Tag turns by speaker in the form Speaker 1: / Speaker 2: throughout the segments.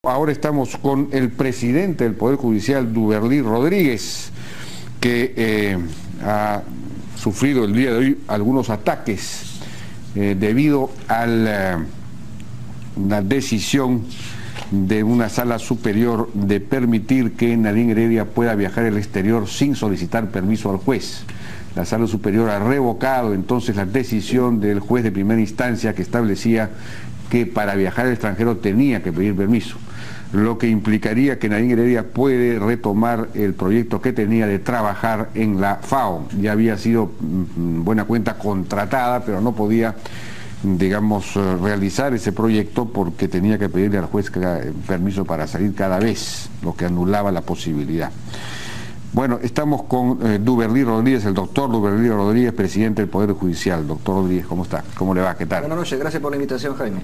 Speaker 1: Ahora estamos con el presidente del Poder Judicial, Duberlí Rodríguez, que ha sufrido el día de hoy algunos ataques debido a la decisión de una sala superior de permitir que Nadine Heredia pueda viajar al exterior sin solicitar permiso al juez. La sala superior ha revocado entonces la decisión del juez de primera instancia que establecía que para viajar al extranjero tenía que pedir permiso, lo que implicaría que Nadine Heredia puede retomar el proyecto que tenía de trabajar en la FAO. Ya había sido buena cuenta contratada, pero no podía, digamos, realizar ese proyecto porque tenía que pedirle al juez permiso para salir cada vez, lo que anulaba la posibilidad. Bueno, estamos con Duberlí Rodríguez, el doctor Duberlí Rodríguez, presidente del Poder Judicial. Doctor Rodríguez, ¿cómo está? ¿Cómo le va? ¿Qué tal?
Speaker 2: Buenas noches, gracias por la invitación, Jaime.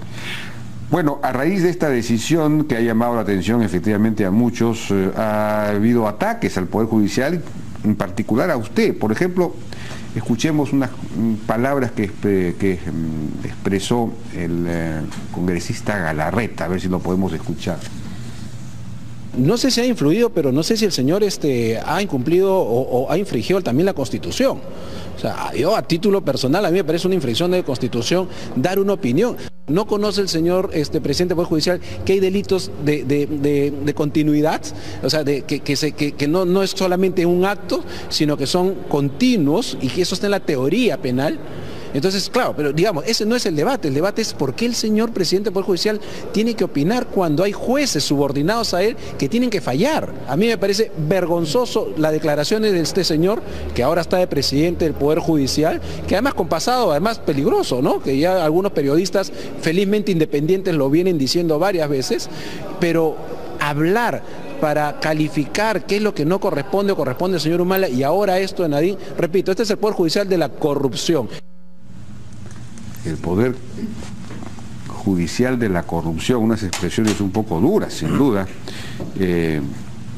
Speaker 1: Bueno, a raíz de esta decisión que ha llamado la atención efectivamente a muchos, ha habido ataques al Poder Judicial, en particular a usted. Por ejemplo, escuchemos unas palabras que expresó el congresista Galarreta, a ver si lo podemos escuchar.
Speaker 3: No sé si ha influido, pero no sé si el señor ha incumplido o ha infringido también la Constitución. O sea, yo a título personal, a mí me parece una infracción de Constitución dar una opinión. ¿No conoce el señor presidente del Poder Judicial que hay delitos de continuidad? O sea, que no es solamente un acto, sino que son continuos y que eso está en la teoría penal. Entonces, claro, pero digamos, ese no es el debate es por qué el señor presidente del Poder Judicial tiene que opinar cuando hay jueces subordinados a él que tienen que fallar. A mí me parece vergonzoso las declaraciones de este señor, que ahora está de presidente del Poder Judicial, que además con pasado, además peligroso, ¿no? Que ya algunos periodistas felizmente independientes lo vienen diciendo varias veces, pero hablar para calificar qué es lo que no corresponde o corresponde al señor Humala y ahora esto de Nadine, repito, este es el Poder Judicial de la corrupción.
Speaker 1: El Poder Judicial de la corrupción, unas expresiones un poco duras, sin duda,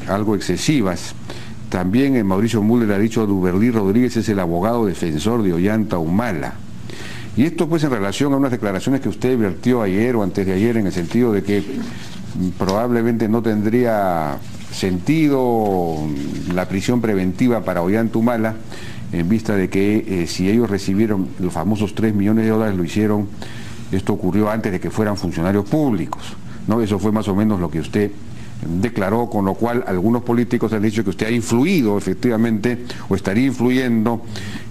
Speaker 1: algo excesivas. También Mauricio Müller ha dicho Duberlí Rodríguez es el abogado defensor de Ollanta Humala. Y esto pues en relación a unas declaraciones que usted vertió ayer o antes de ayer en el sentido de que probablemente no tendría sentido la prisión preventiva para Ollanta Humala, en vista de que si ellos recibieron los famosos $3 millones, lo hicieron, esto ocurrió antes de que fueran funcionarios públicos, ¿no? Eso fue más o menos lo que usted declaró, con lo cual algunos políticos han dicho que usted ha influido efectivamente o estaría influyendo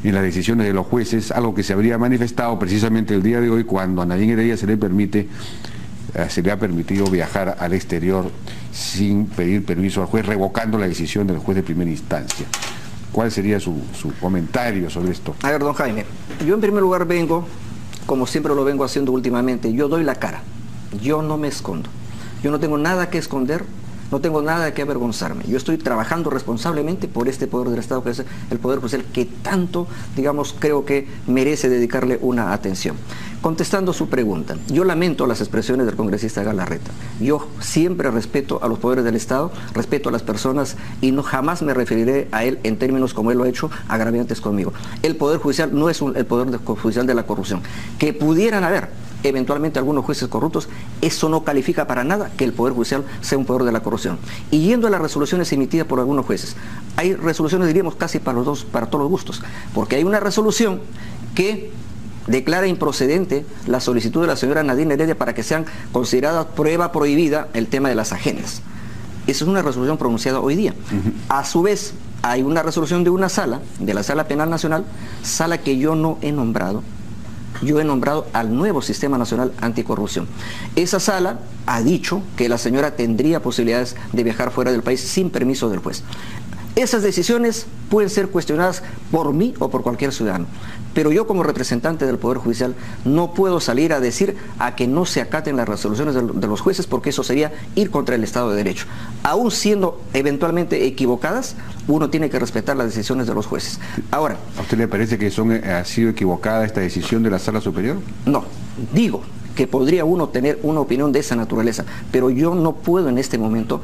Speaker 1: en las decisiones de los jueces, algo que se habría manifestado precisamente el día de hoy cuando a Nadine Heredia se le ha permitido viajar al exterior sin pedir permiso al juez, revocando la decisión del juez de primera instancia. ¿Cuál sería su comentario sobre esto?
Speaker 2: A ver, don Jaime, yo en primer lugar vengo, como siempre lo vengo haciendo últimamente, yo doy la cara, yo no me escondo, yo no tengo nada que esconder, no tengo nada que avergonzarme, yo estoy trabajando responsablemente por este poder del Estado que es el Poder Judicial, que tanto, digamos, creo que merece dedicarle una atención. Contestando su pregunta, yo lamento las expresiones del congresista Galarreta. Yo siempre respeto a los poderes del Estado, respeto a las personas y no jamás me referiré a él en términos como él lo ha hecho, agraviantes conmigo. El Poder Judicial no es el Poder Judicial de la corrupción. Que pudieran haber eventualmente algunos jueces corruptos, eso no califica para nada que el Poder Judicial sea un poder de la corrupción. Y yendo a las resoluciones emitidas por algunos jueces, hay resoluciones, diríamos, casi para todos los gustos, porque hay una resolución que declara improcedente la solicitud de la señora Nadine Heredia para que sean consideradas prueba prohibida el tema de las agendas. Esa es una resolución pronunciada hoy día. A su vez, hay una resolución de una sala, de la Sala Penal Nacional, sala que yo no he nombrado. Yo he nombrado al nuevo Sistema Nacional Anticorrupción. Esa sala ha dicho que la señora tendría posibilidades de viajar fuera del país sin permiso del juez. Esas decisiones pueden ser cuestionadas por mí o por cualquier ciudadano, pero yo como representante del Poder Judicial no puedo salir a decir a que no se acaten las resoluciones de los jueces, porque eso sería ir contra el Estado de Derecho. Aún siendo eventualmente equivocadas, uno tiene que respetar las decisiones de los jueces. Ahora,
Speaker 1: ¿a usted le parece que ha sido equivocada esta decisión de la Sala Superior?
Speaker 2: No, digo que podría uno tener una opinión de esa naturaleza, pero yo no puedo en este momento,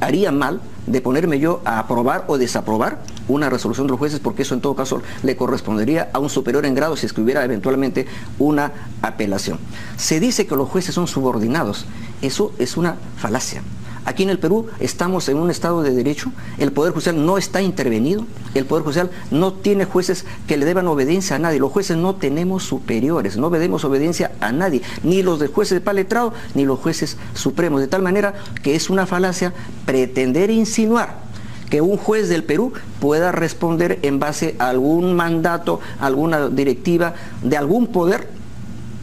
Speaker 2: haría mal de ponerme yo a aprobar o desaprobar una resolución de los jueces, porque eso en todo caso le correspondería a un superior en grado si es que hubiera eventualmente una apelación. Se dice que los jueces son subordinados, eso es una falacia. Aquí en el Perú estamos en un Estado de Derecho, el Poder Judicial no está intervenido, el Poder Judicial no tiene jueces que le deban obediencia a nadie, los jueces no tenemos superiores, no debemos obediencia a nadie, ni los de jueces de paletrado, ni los jueces supremos, de tal manera que es una falacia pretender insinuar que un juez del Perú pueda responder en base a algún mandato, alguna directiva de algún poder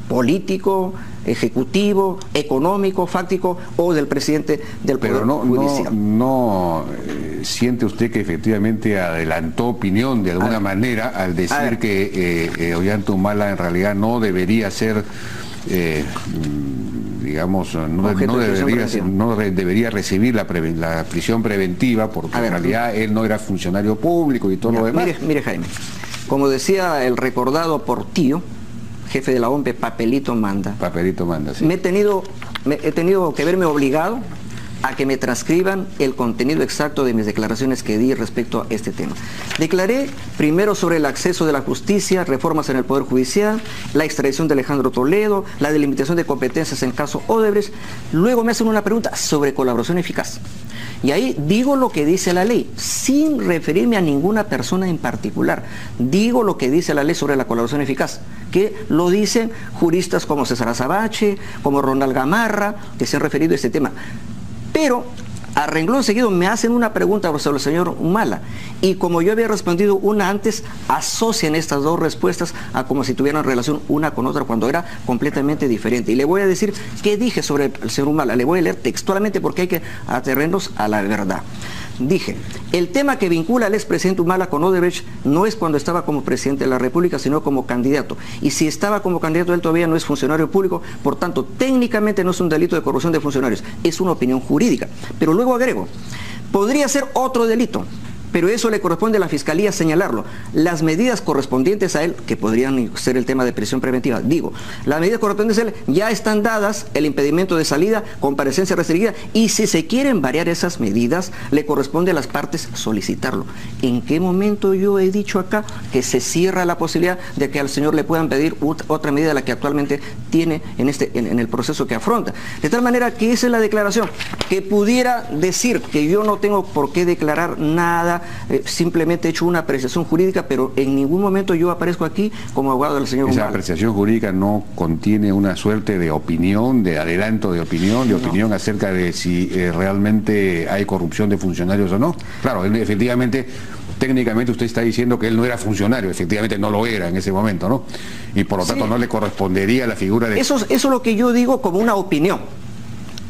Speaker 2: político, ejecutivo, económico, fáctico o del presidente del Poder Judicial.
Speaker 1: Pero no siente usted que efectivamente adelantó opinión de alguna manera al decir que Ollanta Humala en realidad no debería ser, digamos, no debería recibir la prisión preventiva porque en realidad él no era funcionario público y todo lo demás?
Speaker 2: Mire Jaime, como decía el recordado Portillo, jefe de la OMP, papelito manda.
Speaker 1: Papelito manda, sí.
Speaker 2: He tenido que verme obligado a que me transcriban el contenido exacto de mis declaraciones que di respecto a este tema. Declaré primero sobre el acceso de la justicia, reformas en el Poder Judicial, la extradición de Alejandro Toledo, la delimitación de competencias en caso Odebrecht. Luego me hacen una pregunta sobre colaboración eficaz. Y ahí digo lo que dice la ley, sin referirme a ninguna persona en particular. Digo lo que dice la ley sobre la colaboración eficaz, que lo dicen juristas como César Azabache, como Ronald Gamarra, que se han referido a este tema. Pero a renglón seguido me hacen una pregunta sobre el señor Humala, y como yo había respondido una antes, asocian estas dos respuestas a como si tuvieran relación una con otra cuando era completamente diferente. Y le voy a decir qué dije sobre el señor Humala, le voy a leer textualmente porque hay que aterrarnos a la verdad. Dije, el tema que vincula al expresidente Humala con Odebrecht no es cuando estaba como presidente de la República, sino como candidato. Y si estaba como candidato, él todavía no es funcionario público, por tanto, técnicamente no es un delito de corrupción de funcionarios, es una opinión jurídica. Pero luego agrego, podría ser otro delito, pero eso le corresponde a la Fiscalía señalarlo. Las medidas correspondientes a él, que podrían ser el tema de prisión preventiva, digo, las medidas correspondientes a él ya están dadas, el impedimento de salida, comparecencia restringida, y si se quieren variar esas medidas, le corresponde a las partes solicitarlo. ¿En qué momento yo he dicho acá que se cierra la posibilidad de que al señor le puedan pedir otra medida de la que actualmente tiene en el proceso que afronta? De tal manera que esa es la declaración, que pudiera decir que yo no tengo por qué declarar nada, simplemente he hecho una apreciación jurídica, pero en ningún momento yo aparezco aquí como abogado del señor Humala.
Speaker 1: Esa apreciación jurídica no contiene una suerte de opinión, de adelanto de opinión acerca de si realmente hay corrupción de funcionarios o no. Claro, efectivamente, técnicamente usted está diciendo que él no era funcionario, efectivamente no lo era en ese momento, ¿no? Y por lo tanto no le correspondería la figura de...
Speaker 2: Eso es lo que yo digo como una opinión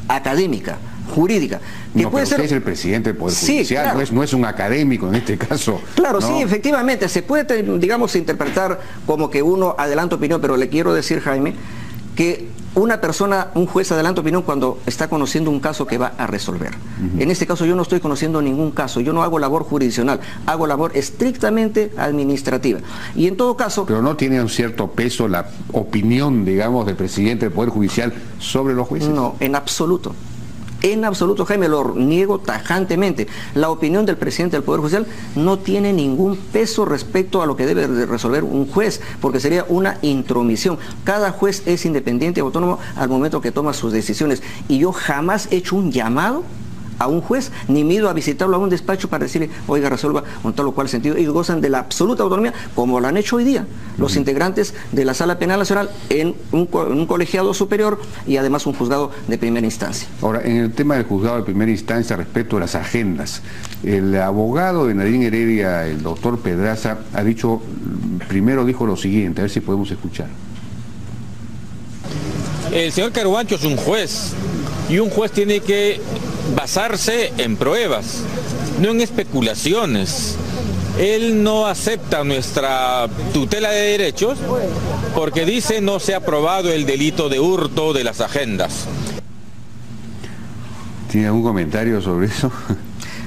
Speaker 2: académica, jurídica. Que
Speaker 1: no,
Speaker 2: puede ser...
Speaker 1: usted es el presidente del Poder Judicial, sí, claro. no es un académico en este caso.
Speaker 2: Claro,
Speaker 1: ¿no?
Speaker 2: Sí, efectivamente, se puede, digamos, interpretar como que uno adelanta opinión, pero le quiero decir, Jaime, que una persona, un juez adelanta opinión cuando está conociendo un caso que va a resolver. En este caso yo no estoy conociendo ningún caso, yo no hago labor jurisdiccional, hago labor estrictamente administrativa. Y en todo caso...
Speaker 1: Pero no tiene un cierto peso la opinión, digamos, del presidente del Poder Judicial sobre los jueces.
Speaker 2: No, en absoluto. En absoluto, Jaime, lo niego tajantemente. La opinión del presidente del Poder Judicial no tiene ningún peso respecto a lo que debe de resolver un juez, porque sería una intromisión. Cada juez es independiente y autónomo al momento que toma sus decisiones. Y yo jamás he hecho un llamado a un juez, ni me he ido a visitarlo a un despacho para decirle, oiga, resuelva con tal o cual sentido. Ellos gozan de la absoluta autonomía, como lo han hecho hoy día los integrantes de la Sala Penal Nacional en un colegiado superior y además un juzgado de primera instancia.
Speaker 1: Ahora, en el tema del juzgado de primera instancia respecto a las agendas, el abogado de Nadine Heredia, el doctor Pedraza, ha dicho, primero dijo lo siguiente, a ver si podemos escuchar.
Speaker 4: El señor Caruancho es un juez, y un juez tiene que basarse en pruebas, no en especulaciones. Él no acepta nuestra tutela de derechos porque dice no se ha aprobado el delito de hurto de las agendas.
Speaker 1: ¿Tiene algún comentario sobre eso?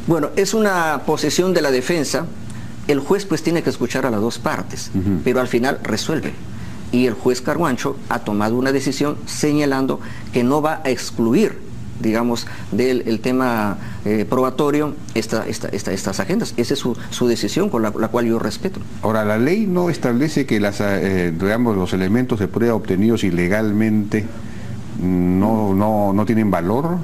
Speaker 2: Bueno, es una posición de la defensa. El juez pues tiene que escuchar a las dos partes, pero al final resuelve. y el juez Carguancho ha tomado una decisión señalando que no va a excluir, digamos, del tema probatorio estas agendas. Esa es su decisión, con la cual yo respeto.
Speaker 1: Ahora, la ley no establece que digamos, los elementos de prueba obtenidos ilegalmente no tienen valor.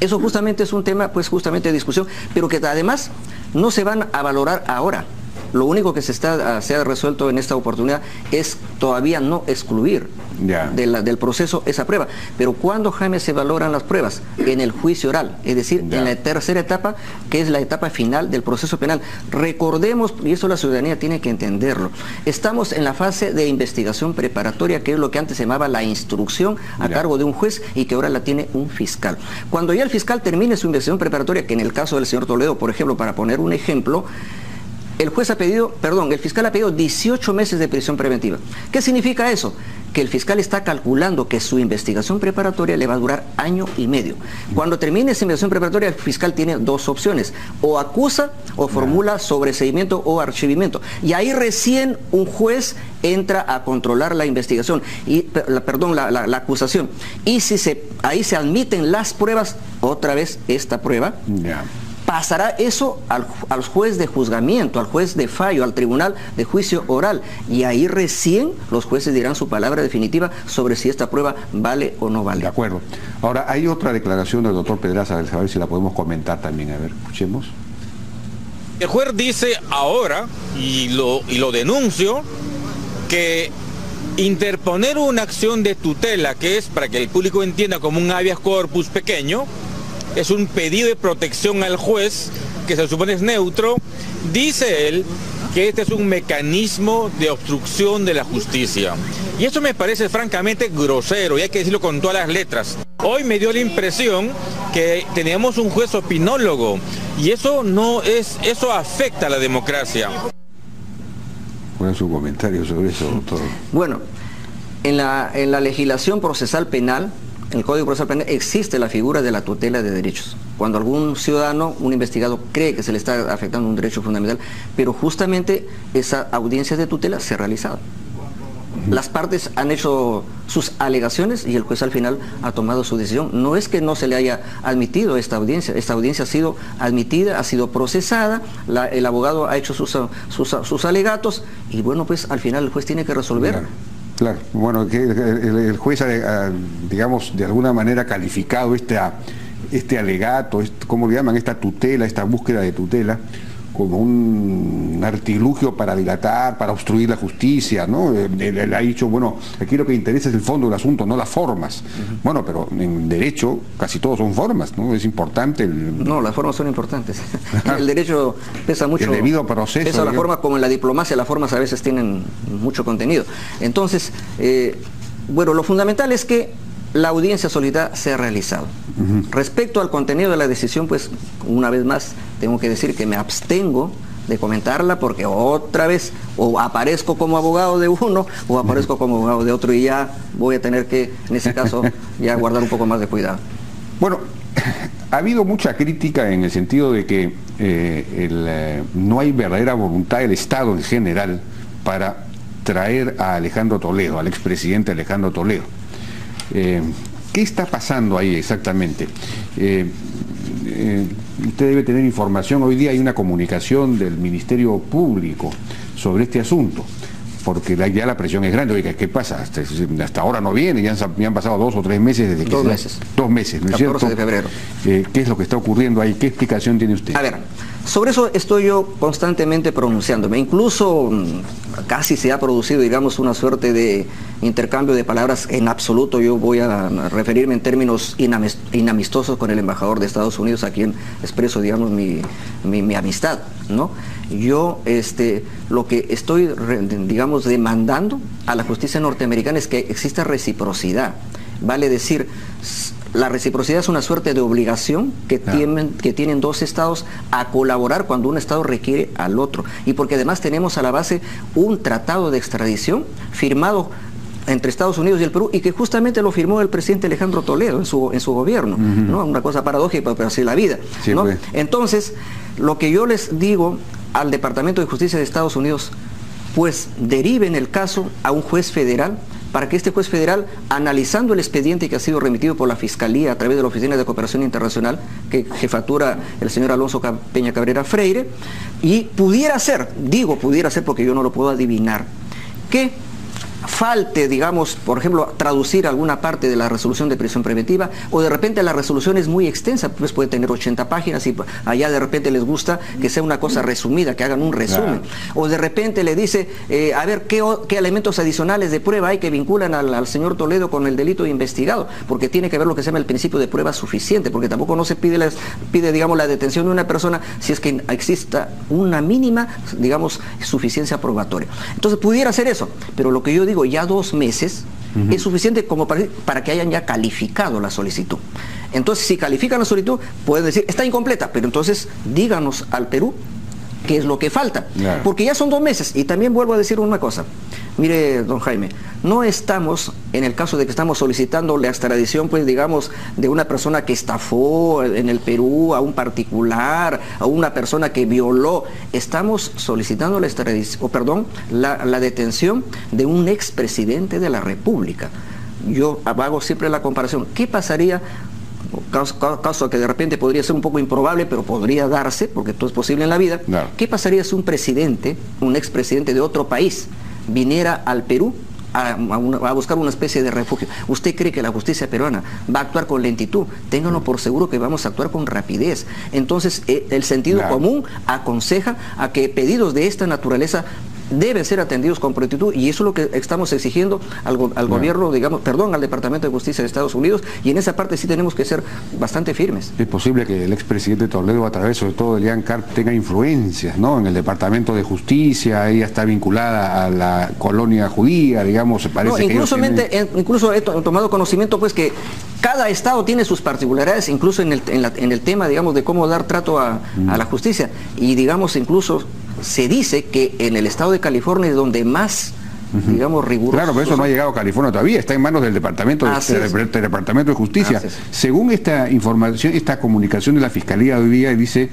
Speaker 2: Eso justamente es un tema, pues justamente de discusión, pero que además no se van a valorar ahora. Lo único que se ha resuelto en esta oportunidad es todavía no excluir del proceso esa prueba. Pero ¿cuándo, Jaime, se valoran las pruebas? En el juicio oral, es decir, en la tercera etapa, que es la etapa final del proceso penal. Recordemos, y eso la ciudadanía tiene que entenderlo, estamos en la fase de investigación preparatoria, que es lo que antes se llamaba la instrucción a cargo de un juez y que ahora la tiene un fiscal. Cuando ya el fiscal termine su investigación preparatoria, que en el caso del señor Toledo, por ejemplo, para poner un ejemplo, el fiscal ha pedido 18 meses de prisión preventiva. ¿Qué significa eso? Que el fiscal está calculando que su investigación preparatoria le va a durar 1 año y medio. Cuando termine esa investigación preparatoria, el fiscal tiene 2 opciones: o acusa o formula sobreseimiento o archivamiento. Y ahí recién un juez entra a controlar la investigación, la acusación. Y si ahí se admiten las pruebas, otra vez esta prueba, pasará eso al juez de juzgamiento, al juez de fallo, al tribunal de juicio oral, y ahí recién los jueces dirán su palabra definitiva sobre si esta prueba vale o no vale.
Speaker 1: De acuerdo. Ahora, hay otra declaración del doctor Pedraza, a ver si la podemos comentar también. A ver, escuchemos.
Speaker 4: El juez dice ahora, y lo denuncio, que interponer una acción de tutela, que es, para que el público entienda, como un habeas corpus pequeño, es un pedido de protección al juez, que se supone es neutro. Dice él que este es un mecanismo de obstrucción de la justicia. Y eso me parece francamente grosero, y hay que decirlo con todas las letras. Hoy me dio la impresión que teníamos un juez opinólogo, y eso afecta a la democracia.
Speaker 1: ¿Cuál es su comentario sobre eso, doctor?
Speaker 2: Bueno, en la legislación procesal penal, en el Código Procesal Penal, existe la figura de la tutela de derechos. Cuando algún ciudadano, un investigado, cree que se le está afectando un derecho fundamental, pero justamente esa audiencia de tutela se ha realizado. Las partes han hecho sus alegaciones y el juez al final ha tomado su decisión. No es que no se le haya admitido esta audiencia ha sido admitida, ha sido procesada, el abogado ha hecho sus alegatos y bueno, pues al final el juez tiene que resolver.
Speaker 1: Claro, bueno, que el juez ha, digamos, de alguna manera calificado este alegato, ¿cómo le llaman? Esta tutela, esta búsqueda de tutela, como un artilugio para dilatar, para obstruir la justicia, ¿no? Él ha dicho, bueno, aquí lo que interesa es el fondo del asunto, no las formas. Bueno, pero en derecho casi todos son formas, ¿no? Es importante
Speaker 2: No, las formas son importantes. El derecho pesa mucho.
Speaker 1: El debido proceso.
Speaker 2: Pesa la forma, como en la diplomacia, las formas a veces tienen mucho contenido. Entonces, bueno, lo fundamental es que la audiencia solicitada se ha realizado. Respecto al contenido de la decisión, pues una vez más tengo que decir que me abstengo de comentarla, porque otra vez o aparezco como abogado de uno o aparezco como abogado de otro, y ya voy a tener que, en ese caso, ya guardar un poco más de cuidado.
Speaker 1: Bueno, ha habido mucha crítica en el sentido de que no hay verdadera voluntad del Estado en general para traer a Alejandro Toledo, al expresidente Alejandro Toledo. ¿Qué está pasando ahí exactamente? Usted debe tener información. Hoy día hay una comunicación del Ministerio Público sobre este asunto, porque ya la presión es grande. Oiga, ¿qué pasa? Hasta ahora no viene, ya han pasado 2 o 3 meses desde que...
Speaker 2: 2 meses.
Speaker 1: 2 meses, ¿no es cierto?
Speaker 2: 14 de febrero.
Speaker 1: ¿Qué es lo que está ocurriendo ahí? ¿Qué explicación tiene usted?
Speaker 2: A ver, sobre eso estoy yo constantemente pronunciándome. Incluso casi se ha producido, digamos, una suerte de intercambio de palabras. En absoluto yo voy a referirme en términos inamistosos con el embajador de Estados Unidos, a quien expreso, digamos, mi amistad, ¿no? Yo lo que estoy, digamos, demandando a la justicia norteamericana es que exista reciprocidad. Vale decir, la reciprocidad es una suerte de obligación que tienen 2 estados a colaborar cuando un estado requiere al otro. Y porque además tenemos a la base un tratado de extradición firmado entre Estados Unidos y el Perú, y que justamente lo firmó el presidente Alejandro Toledo en su gobierno, ¿no? Una cosa paradójica, pero así es la vida, ¿no? Entonces, lo que yo les digo al Departamento de Justicia de Estados Unidos, pues deriven el caso a un juez federal, para que este juez federal, analizando el expediente que ha sido remitido por la Fiscalía a través de la Oficina de Cooperación Internacional, que jefatura el señor Alonso Peña Cabrera Freire, y pudiera ser, digo pudiera ser porque yo no lo puedo adivinar, que falte, digamos, por ejemplo, traducir alguna parte de la resolución de prisión preventiva, o de repente la resolución es muy extensa, pues puede tener 80 páginas y allá de repente les gusta que sea una cosa resumida, que hagan un resumen. Claro. O de repente le dice, a ver, ¿qué elementos adicionales de prueba hay que vinculan al señor Toledo con el delito investigado? Porque tiene que ver lo que se llama el principio de prueba suficiente, porque tampoco no se pide, digamos, la detención de una persona si es que exista una mínima, digamos, suficiencia probatoria. Entonces pudiera ser eso, pero lo que yo digo, ya 2 meses es suficiente como para que hayan ya calificado la solicitud. Entonces, si califican la solicitud, pueden decir, está incompleta, pero entonces díganos al Perú qué es lo que falta. Claro. Porque ya son 2 meses. Y también vuelvo a decir una cosa. Mire, don Jaime, no estamos, en el caso de que estamos solicitando la extradición, pues digamos, de una persona que estafó en el Perú, a un particular, a una persona que violó. Estamos solicitando la extradición, la detención de un expresidente de la República. Yo hago siempre la comparación. ¿Qué pasaría? Caso que de repente podría ser un poco improbable, pero podría darse, porque todo es posible en la vida. Claro. ¿Qué pasaría si un presidente, un expresidente de otro país, viniera al Perú a buscar una especie de refugio? ¿Usted cree que la justicia peruana va a actuar con lentitud? Ténganlo por seguro que vamos a actuar con rapidez. Entonces, el sentido común aconseja a que pedidos de esta naturaleza deben ser atendidos con prontitud, y eso es lo que estamos exigiendo al gobierno, digamos, al Departamento de Justicia de Estados Unidos, y en esa parte sí tenemos que ser bastante firmes.
Speaker 1: Es posible que el expresidente Toledo, a través sobre todo de Elian Carp, tenga influencias, ¿no?, en el Departamento de Justicia. Ella está vinculada a la colonia judía, digamos, parece que
Speaker 2: incluso he tomado conocimiento, pues, que cada estado tiene sus particularidades, incluso en el tema, digamos, de cómo dar trato a la justicia, y digamos, incluso se dice que en el estado de California es donde más, digamos, riguroso.
Speaker 1: Claro, pero eso no ha llegado a California todavía, está en manos del Departamento de Justicia. Según esta información, esta comunicación de la Fiscalía de hoy día, dice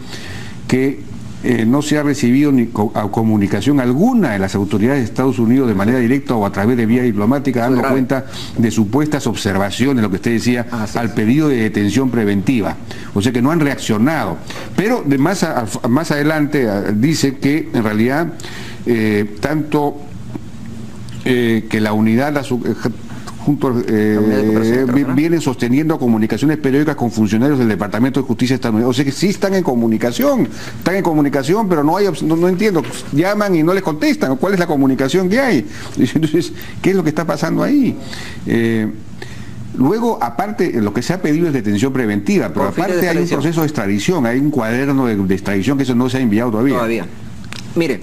Speaker 1: que no se ha recibido ni comunicación alguna de las autoridades de Estados Unidos de manera directa o a través de vía diplomática, dando cuenta de supuestas observaciones, lo que usted decía, al pedido de detención preventiva. O sea que no han reaccionado. Pero más adelante dice que en realidad que la unidad vienen sosteniendo comunicaciones periódicas con funcionarios del Departamento de Justicia estadounidense. O sea que sí están en comunicación, pero no entiendo, llaman y no les contestan. ¿Cuál es la comunicación que hay? Entonces, ¿qué es lo que está pasando ahí? Luego, aparte, lo que se ha pedido es detención preventiva, pero aparte hay un proceso de extradición, hay un cuaderno de extradición que eso no se ha enviado todavía.
Speaker 2: Mire,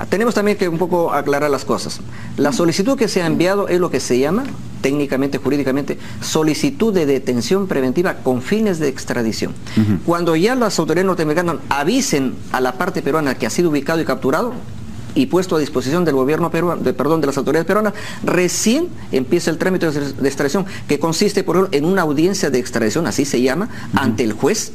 Speaker 2: tenemos también que un poco aclarar las cosas. La solicitud que se ha enviado es lo que se llama, técnicamente, jurídicamente, solicitud de detención preventiva con fines de extradición. Cuando ya las autoridades norteamericanas avisen a la parte peruana que ha sido ubicado y capturado y puesto a disposición del gobierno peruano, de las autoridades peruanas, recién empieza el trámite de extradición, que consiste, por ejemplo, en una audiencia de extradición, así se llama, ante el juez.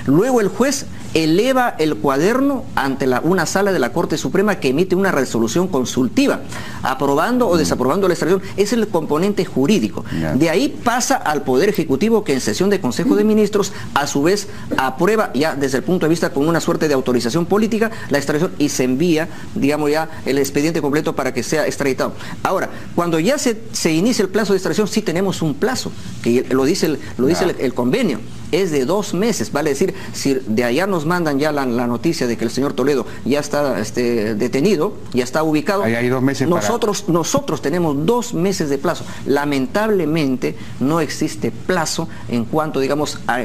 Speaker 2: Luego el juez eleva el cuaderno ante una sala de la Corte Suprema que emite una resolución consultiva, aprobando o desaprobando la extradición. Es el componente jurídico. De ahí pasa al Poder Ejecutivo, que en sesión de Consejo de Ministros, a su vez, aprueba ya desde el punto de vista con una suerte de autorización política la extradición, y se envía, digamos, ya el expediente completo para que sea extraditado. Ahora, cuando ya se inicia el plazo de extradición, sí tenemos un plazo, que lo dice el convenio. Es de 2 meses, vale decir, si de allá nos mandan ya la noticia de que el señor Toledo ya está detenido, ya está ubicado,
Speaker 1: hay 2 meses
Speaker 2: nosotros tenemos 2 meses de plazo. Lamentablemente no existe plazo en cuanto, digamos, a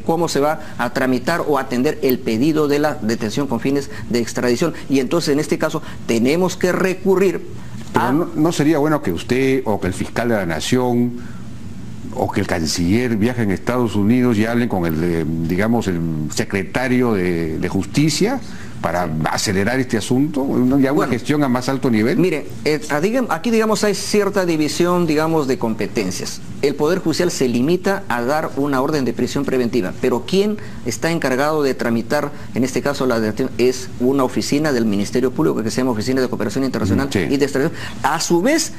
Speaker 2: cómo se va a tramitar o atender el pedido de la detención con fines de extradición, y entonces en este caso tenemos que recurrir
Speaker 1: a... Pero no sería bueno que usted o que el fiscal de la Nación o que el canciller viaje en Estados Unidos y hablen con el, digamos, el secretario de Justicia para acelerar este asunto, ya una gestión a más alto nivel.
Speaker 2: Mire, aquí digamos hay cierta división, digamos, de competencias. El Poder Judicial se limita a dar una orden de prisión preventiva, pero quien está encargado de tramitar, en este caso la detención, es una oficina del Ministerio Público que se llama Oficina de Cooperación Internacional
Speaker 1: sí.
Speaker 2: y de Extradición. A su vez,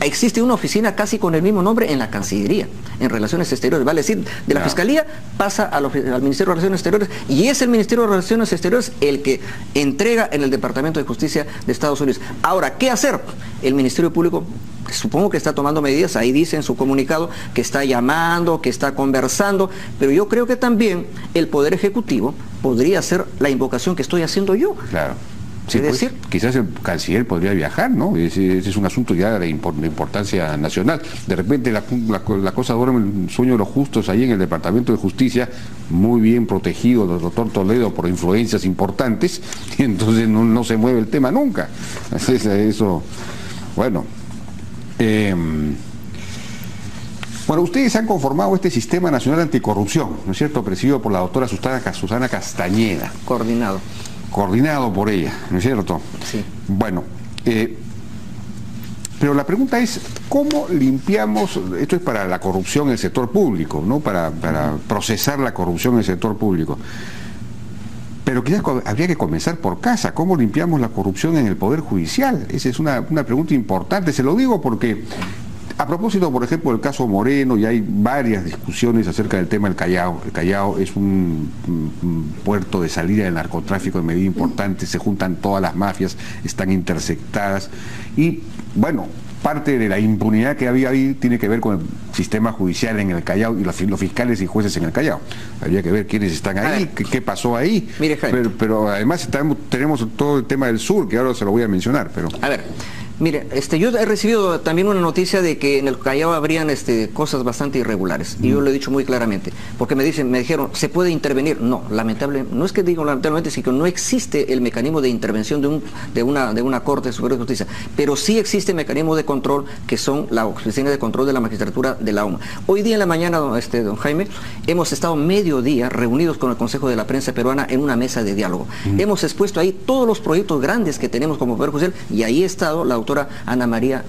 Speaker 2: existe una oficina casi con el mismo nombre en la Cancillería, en Relaciones Exteriores, vale decir, de la Fiscalía pasa al Ministerio de Relaciones Exteriores, y es el Ministerio de Relaciones Exteriores el que entrega en el Departamento de Justicia de Estados Unidos. Ahora, ¿qué hacer? El Ministerio Público supongo que está tomando medidas, ahí dice en su comunicado que está llamando, que está conversando, pero yo creo que también el Poder Ejecutivo podría hacer la invocación que estoy haciendo yo.
Speaker 1: Claro. Sí,
Speaker 2: es decir,
Speaker 1: pues, quizás el canciller podría viajar, ¿no? Ese es un asunto ya de importancia nacional. De repente la cosa duerme en el sueño de los justos ahí en el Departamento de Justicia, muy bien protegido del doctor Toledo por influencias importantes, y entonces no se mueve el tema nunca. Eso, bueno. Bueno, ustedes han conformado este Sistema Nacional Anticorrupción, ¿no es cierto?, presidido por la doctora Susana Castañeda. Coordinado por ella, ¿no es cierto?
Speaker 2: Sí.
Speaker 1: Bueno, pero la pregunta es, ¿cómo limpiamos, esto es para la corrupción en el sector público, ¿no? Para procesar la corrupción en el sector público? Pero quizás habría que comenzar por casa. ¿Cómo limpiamos la corrupción en el Poder Judicial? Esa es una pregunta importante. Se lo digo porque, a propósito, por ejemplo, del caso Moreno, y hay varias discusiones acerca del tema del Callao. El Callao es un puerto de salida del narcotráfico de medida importante, se juntan todas las mafias, están intersectadas, y bueno, parte de la impunidad que había ahí tiene que ver con el sistema judicial en el Callao y los fiscales y jueces en el Callao. Habría que ver quiénes están ahí, qué pasó ahí.
Speaker 2: Mire, Jaime,
Speaker 1: pero además tenemos todo el tema del sur, que ahora se lo voy a mencionar. Pero
Speaker 2: a ver, mire, yo he recibido también una noticia de que en el Callao habrían cosas bastante irregulares, y yo lo he dicho muy claramente, porque me dijeron, ¿se puede intervenir? No, lamentablemente, no es que digo lamentablemente, sino que no existe el mecanismo de intervención de una Corte Superior de Justicia, pero sí existe mecanismo de control, que son la Oficina de Control de la Magistratura de la OMA. Hoy día en la mañana, don Jaime, hemos estado mediodía reunidos con el Consejo de la Prensa Peruana en una mesa de diálogo. Hemos expuesto ahí todos los proyectos grandes que tenemos como Poder Judicial, y ahí ha estado la doctora Ana María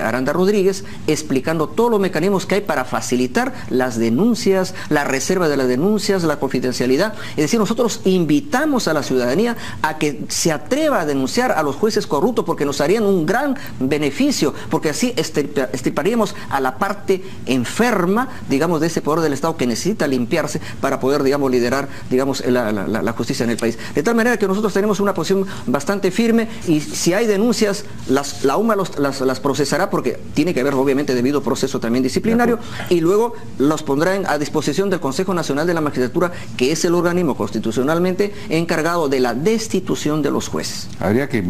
Speaker 2: Aranda Rodríguez explicando todos los mecanismos que hay para facilitar las denuncias, la reserva de las denuncias, la confidencialidad. Es decir, nosotros invitamos a la ciudadanía a que se atreva a denunciar a los jueces corruptos, porque nos harían un gran beneficio, porque así extirparíamos a la parte enferma, digamos, de ese poder del Estado que necesita limpiarse para poder, digamos, liderar, digamos, la justicia en el país. De tal manera que nosotros tenemos una posición bastante firme, y si hay denuncias, la UMA las procesará, porque tiene que haber obviamente debido proceso también disciplinario, y luego los pondrá a disposición del Consejo Nacional de la Magistratura, que es el organismo constitucionalmente encargado de la destitución de los jueces.
Speaker 1: Habría que,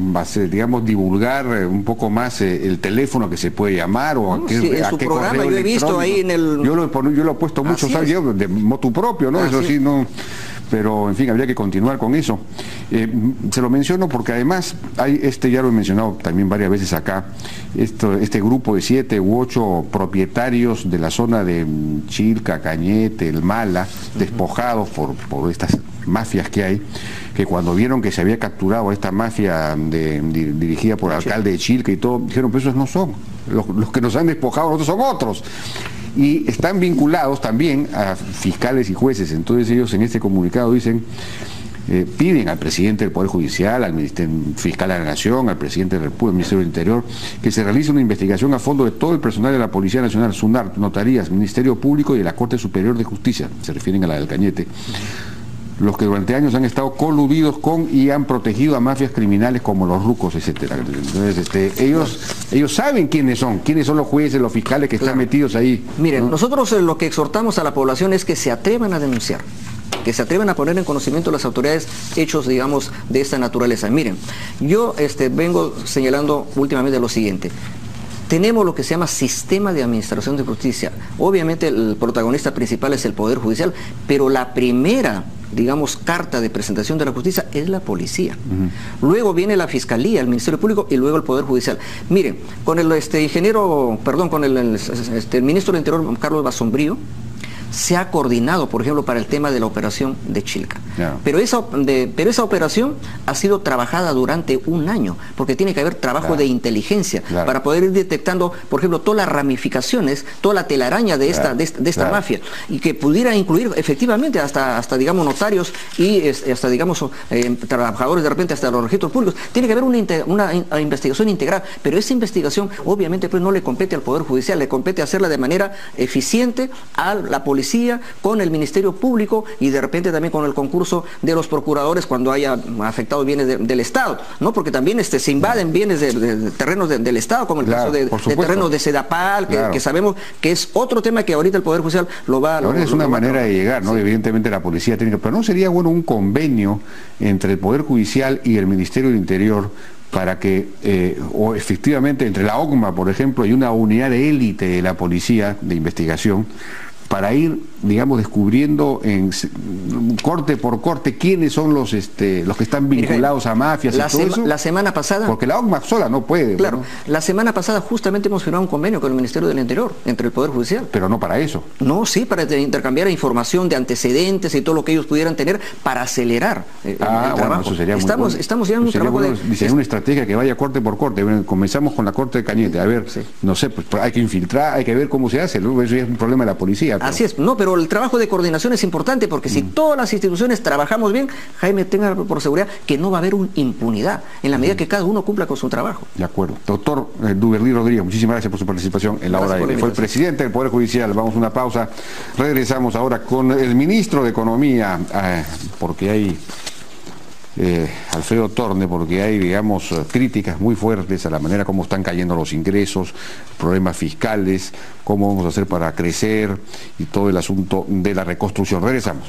Speaker 1: digamos, divulgar un poco más el teléfono que se puede llamar, o
Speaker 2: en su programa yo he visto ahí en el...
Speaker 1: Yo lo he puesto mucho, ¿sabes? Yo, de motu propio, ¿no? Eso sí, no... Pero, en fin, habría que continuar con eso. Se lo menciono porque además hay ya lo he mencionado también varias veces acá, este grupo de 7 u 8 propietarios de la zona de Chilca, Cañete, El Mala, despojados por estas mafias que hay, que cuando vieron que se había capturado a esta mafia dirigida por el alcalde de Chilca y todo, dijeron, pero esos no son, los que nos han despojado nosotros son otros. Y están vinculados también a fiscales y jueces. Entonces ellos en este comunicado dicen, piden al presidente del Poder Judicial, al fiscal de la Nación, al presidente del Ministerio del Interior, que se realice una investigación a fondo de todo el personal de la Policía Nacional, SUNAR, notarías, Ministerio Público y de la Corte Superior de Justicia, se refieren a la del Cañete, los que durante años han estado coludidos con y han protegido a mafias criminales como los rucos, etcétera. Entonces, ellos saben quiénes son los jueces, los fiscales que están metidos ahí.
Speaker 2: Miren, nosotros lo que exhortamos a la población es que se atrevan a denunciar, que se atrevan a poner en conocimiento a las autoridades hechos, digamos, de esta naturaleza. Miren, yo vengo señalando últimamente lo siguiente. Tenemos lo que se llama sistema de administración de justicia. Obviamente el protagonista principal es el Poder Judicial, pero la primera digamos, carta de presentación de la justicia es la policía. Luego viene la Fiscalía, el Ministerio Público y luego el Poder Judicial. Miren, con el ministro del Interior, Carlos Basombrío, se ha coordinado, por ejemplo, para el tema de la operación de Chilca. Yeah. Pero esa operación ha sido trabajada durante un año, porque tiene que haber trabajo de inteligencia para poder ir detectando, por ejemplo, todas las ramificaciones, toda la telaraña de esta mafia, y que pudiera incluir efectivamente hasta digamos, notarios y hasta, digamos, trabajadores de repente hasta los registros públicos. Tiene que haber una investigación integral, pero esa investigación obviamente pues no le compete al Poder Judicial, le compete hacerla de manera eficiente a la policía, con el Ministerio Público y de repente también con el concurso de los procuradores cuando haya afectado bienes del Estado, ¿no? Porque también se invaden bienes de terrenos del Estado, como el caso de terrenos de Sedapal, que sabemos que es otro tema que ahorita el Poder Judicial lo va a...
Speaker 1: Es una manera de llegar, ¿no? Sí. Evidentemente la policía tiene que... Pero ¿no sería bueno un convenio entre el Poder Judicial y el Ministerio del Interior para que, o efectivamente entre la OCMA, por ejemplo, y una unidad de élite de la policía de investigación, para ir, digamos, descubriendo en corte por corte quiénes son los que están vinculados a mafias y todo eso?
Speaker 2: La semana pasada...
Speaker 1: Porque la OCMA sola no puede.
Speaker 2: Claro,
Speaker 1: ¿no?
Speaker 2: La semana pasada justamente hemos firmado un convenio con el Ministerio del Interior, entre el Poder Judicial.
Speaker 1: Pero no para eso.
Speaker 2: No, sí, para intercambiar información de antecedentes y todo lo que ellos pudieran tener para acelerar el trabajo. Bueno, eso sería estamos ya en un trabajo de...
Speaker 1: Diseñar una estrategia que vaya corte por corte. Comenzamos con la corte de Cañete. A ver, no sé, pues hay que infiltrar, hay que ver cómo se hace. Luego eso ya es un problema de la policía.
Speaker 2: Así es, no, pero el trabajo de coordinación es importante porque si todas las instituciones trabajamos bien, Jaime, tenga por seguridad que no va a haber una impunidad en la medida que cada uno cumpla con su trabajo.
Speaker 1: De acuerdo. Doctor Duverly Rodríguez, muchísimas gracias por su participación en la hora de hoy. Fue el presidente del Poder Judicial. Vamos a una pausa. Regresamos ahora con el ministro de Economía, porque hay... Alfredo Torne, porque hay, digamos, críticas muy fuertes a la manera como están cayendo los ingresos, problemas fiscales, cómo vamos a hacer para crecer y todo el asunto de la reconstrucción. Regresamos.